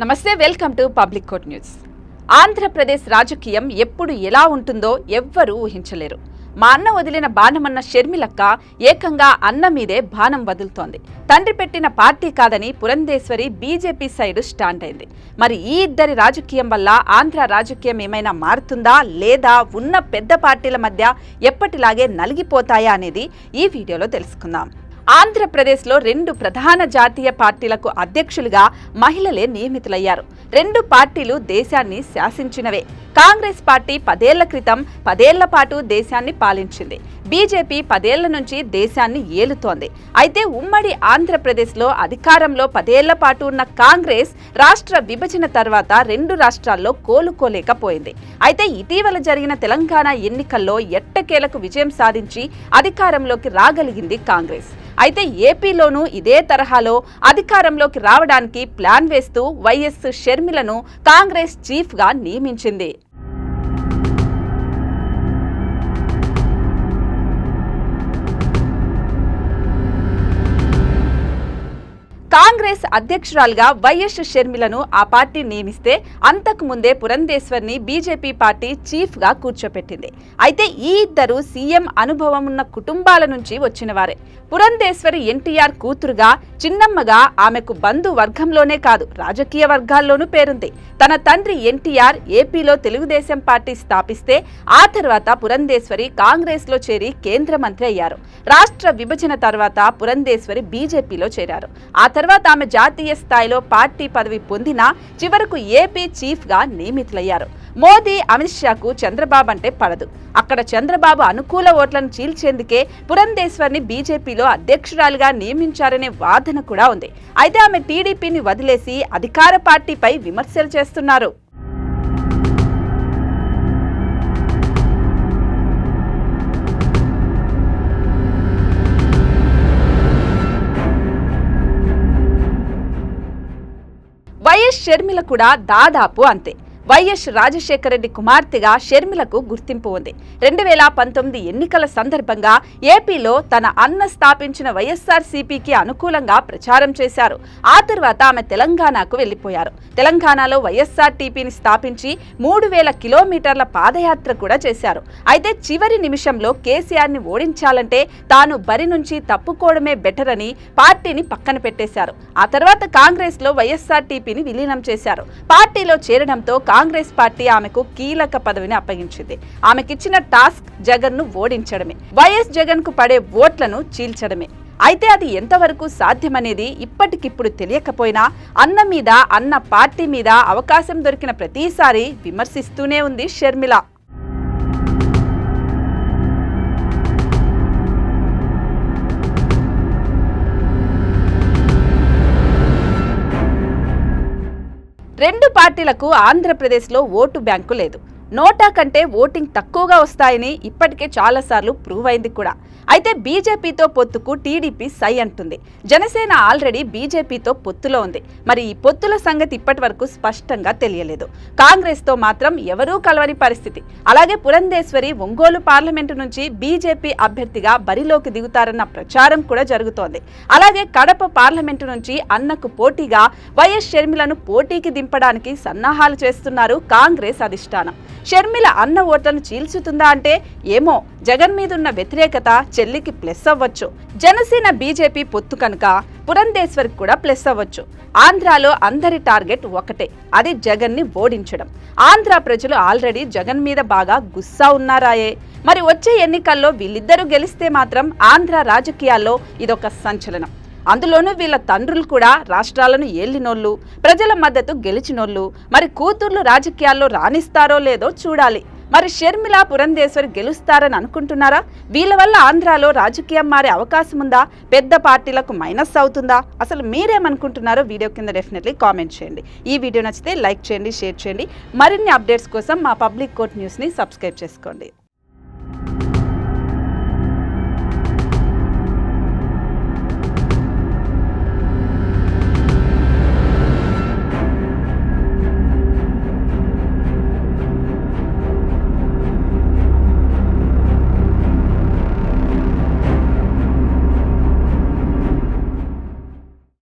నమస్తే, welcome to public court news. Andhra Pradesh రాజకీయం ఎప్పుడు ఎలా ఉంటుందో ఎవ్వరూ ఊహించలేరు. మా అన్న వదిలిన బాణమన్న షర్మిలక్క ఏకంగా అన్న మీదే బాణం వదులుతోంది. తండ్రి పెట్టిన పార్టీ కాదని పురంధేశ్వరి బీజేపీ సైడ్ స్టాండ్ అయింది. మరి ఈ ఇద్దరి రాజకీయం వల్ల ఆంధ్ర రాజకీయం ఏమైనా మారుతుందా లేదా ఉన్న పెద్ద పార్టీల మధ్య ఎప్పటిలాగే నలిగిపోతాయా అనేది ఈ వీడియోలో తెలుసుకుందాం. ఆంధ్రప్రదేశ్లో 2 ప్రధాన జాతీయ పార్టీలకు అధ్యక్షులుగా మహిళలే నియమితులయ్యారు. 2 పార్టీలు దేశాన్ని శాసించినవే. కాంగ్రెస్ పార్టీ 10 ఏళ్ల క్రితం 10 ఏళ్ల పాటు దేశాన్ని పాలించింది. బీజేపీ 10 ఏళ్ల నుంచి దేశాన్ని ఏలుతోంది. అయితే ఉమ్మడి ఆంధ్రప్రదేశ్లో అధికారంలో 10 ఏళ్ల పాటు ఉన్న కాంగ్రెస్ రాష్ట్ర విభజన తర్వాత 2 రాష్ట్రాల్లో కోలుకోలేకపోయింది. అయితే ఇటీవల జరిగిన తెలంగాణ ఎన్నికల్లో ఎట్టకేలకు విజయం సాధించి అధికారంలోకి రాగలిగింది కాంగ్రెస్. అయితే ఏపీలోనూ ఇదే తరహాలో అధికారంలోకి రావడానికి ప్లాన్ వేస్తూ వైఎస్ షర్మిలను కాంగ్రెస్ చీఫ్గా నియమించింది. కాంగ్రెస్ అధ్యక్షురాలుగా వైఎస్ షర్మిలను ఆ పార్టీ నియమిస్తే అంతకు ముందే పురంధేశ్వరిని బీజేపీ పార్టీ చీఫ్ గా కూర్చోపెట్టింది. అయితే ఈ ఇద్దరు సీఎం అనుభవం ఉన్న కుటుంబాల నుంచి వచ్చినవారే. పురంధేశ్వరి ఎన్టీఆర్ కూతురుగా, చిన్నమ్మగా ఆమెకు బంధు వర్గంలోనే కాదు రాజకీయ వర్గాల్లోనూ పేరుంది. తన తండ్రి ఎన్టీఆర్ ఏపీలో తెలుగుదేశం పార్టీ స్థాపిస్తే ఆ తర్వాత పురంధేశ్వరి కాంగ్రెస్ లో చేరి కేంద్ర మంత్రి అయ్యారు. రాష్ట్ర విభజన తర్వాత పురంధేశ్వరి బీజేపీలో చేరారు. ఆ తర్వాత ఆమె జాతీయ స్థాయిలో పార్టీ పదవి పొందినా చివరకు ఏపీ చీఫ్ గా నియమితులయ్యారు. మోదీ, అమిత్ షాకు చంద్రబాబు అంటే పడదు. అక్కడ చంద్రబాబు అనుకూల ఓట్లను చీల్చేందుకే పురంధేశ్వరిని బీజేపీలో అధ్యక్షురాలుగా నియమించారనే వాదన కూడా ఉంది. అయితే ఆమె టీడీపీని వదిలేసి అధికార పార్టీపై విమర్శలు చేస్తున్నారు. వైఎస్ షర్మిల కూడా దాదాపు అంతే. వైఎస్ రాజశేఖర రెడ్డి కుమార్తెగా షర్మిలకు గుర్తింపు ఉంది. 2019 ఎన్నికల సందర్భంగా ఏపీలో తన అన్న స్థాపించిన వైఎస్ఆర్సీపీకి అనుకూలంగా ప్రచారం చేశారు. ఆ తర్వాత ఆమె తెలంగాణకు వెళ్లిపోయారు. తెలంగాణలో వైఎస్ఆర్టీపీని స్థాపించి 3000 కిలోమీటర్ల పాదయాత్ర కూడా చేశారు. అయితే చివరి నిమిషంలో కేసీఆర్ని ఓడించాలంటే తాను బరి నుంచి తప్పుకోవడమే బెటర్ అని పార్టీని పక్కన పెట్టేశారు. ఆ తర్వాత కాంగ్రెస్ లో వైఎస్ఆర్టీపీని విలీనం చేశారు. పార్టీలో చేరడంతో కాంగ్రెస్ పార్టీ ఆమెకు కీలక పదవిని అప్పగించింది. ఆమెకిచ్చిన టాస్క్ జగన్ ను ఓడించడమే, వైఎస్ జగన్ కు పడే ఓట్లను చీల్చడమే. అయితే అది ఎంతవరకు సాధ్యమనేది ఇప్పటికిప్పుడు తెలియకపోయినా అన్న మీద, అన్న పార్టీ మీద అవకాశం దొరికిన ప్రతిసారి విమర్శిస్తూనే ఉంది షర్మిల. రెండు పార్టీలకు ఆంధ్రప్రదేశ్లో ఓటు బ్యాంకు లేదు. నోటా కంటే ఓటింగ్ తక్కువగా వస్తాయని ఇప్పటికే చాలాసార్లు ప్రూవ్ అయింది కూడా. అయితే బీజేపీతో పొత్తుకు టీడీపీ సై అంటుంది. జనసేన ఆల్రెడీ బీజేపీతో పొత్తులో ఉంది. మరి ఈ పొత్తుల సంగతి ఇప్పటి వరకు స్పష్టంగా తెలియలేదు. కాంగ్రెస్తో మాత్రం ఎవరూ కలవని పరిస్థితి. అలాగే పురంధేశ్వరి ఒంగోలు పార్లమెంటు నుంచి బీజేపీ అభ్యర్థిగా బరిలోకి దిగుతారన్న ప్రచారం కూడా జరుగుతోంది. అలాగే కడప పార్లమెంటు నుంచి అన్నకు పోటీగా వైఎస్ షర్మిలను పోటీకి దింపడానికి సన్నాహాలు చేస్తున్నారు కాంగ్రెస్ అధిష్టానం. షర్మిల అన్న ఓట్లను చీల్చుతుందా అంటే ఏమో, జగన్ మీదున్న వ్యతిరేకత చెల్లికి ప్లస్ అవ్వచ్చు. జనసేన బీజేపీ పొత్తు కనుక పురంధేశ్వరికి కూడా ప్లస్ అవ్వచ్చు. ఆంధ్రాలో అందరి టార్గెట్ ఒకటే, అది జగన్ ని ఓడించడం. ఆంధ్ర ప్రజలు ఆల్రెడీ జగన్ మీద బాగా గుస్సా ఉన్నారాయే. మరి వచ్చే ఎన్నికల్లో వీళ్ళిద్దరూ గెలిస్తే మాత్రం ఆంధ్ర రాజకీయాల్లో ఇదొక సంచలనం. అందులోనూ వీళ్ళ తండ్రులు కూడా రాష్ట్రాలను ఏలినోళ్ళు, ప్రజల మద్దతు గెలిచినోళ్ళు. మరి కూతుర్లు రాజకీయాల్లో రాణిస్తారో లేదో చూడాలి. మరి షర్మిల, పురంధేశ్వరి గెలుస్తారని అనుకుంటున్నారా? వీళ్ళ వల్ల ఆంధ్రాలో రాజకీయం మారే అవకాశం ఉందా? పెద్ద పార్టీలకు మైనస్ అవుతుందా? అసలు మీరేమనుకుంటున్నారో వీడియో కింద డెఫినెట్లీ కామెంట్ చేయండి. ఈ వీడియో నచ్చితే లైక్ చేయండి, షేర్ చేయండి. మరిన్ని అప్డేట్స్ కోసం మా పబ్లిక్ కోర్ట్ న్యూస్ని సబ్స్క్రైబ్ చేసుకోండి.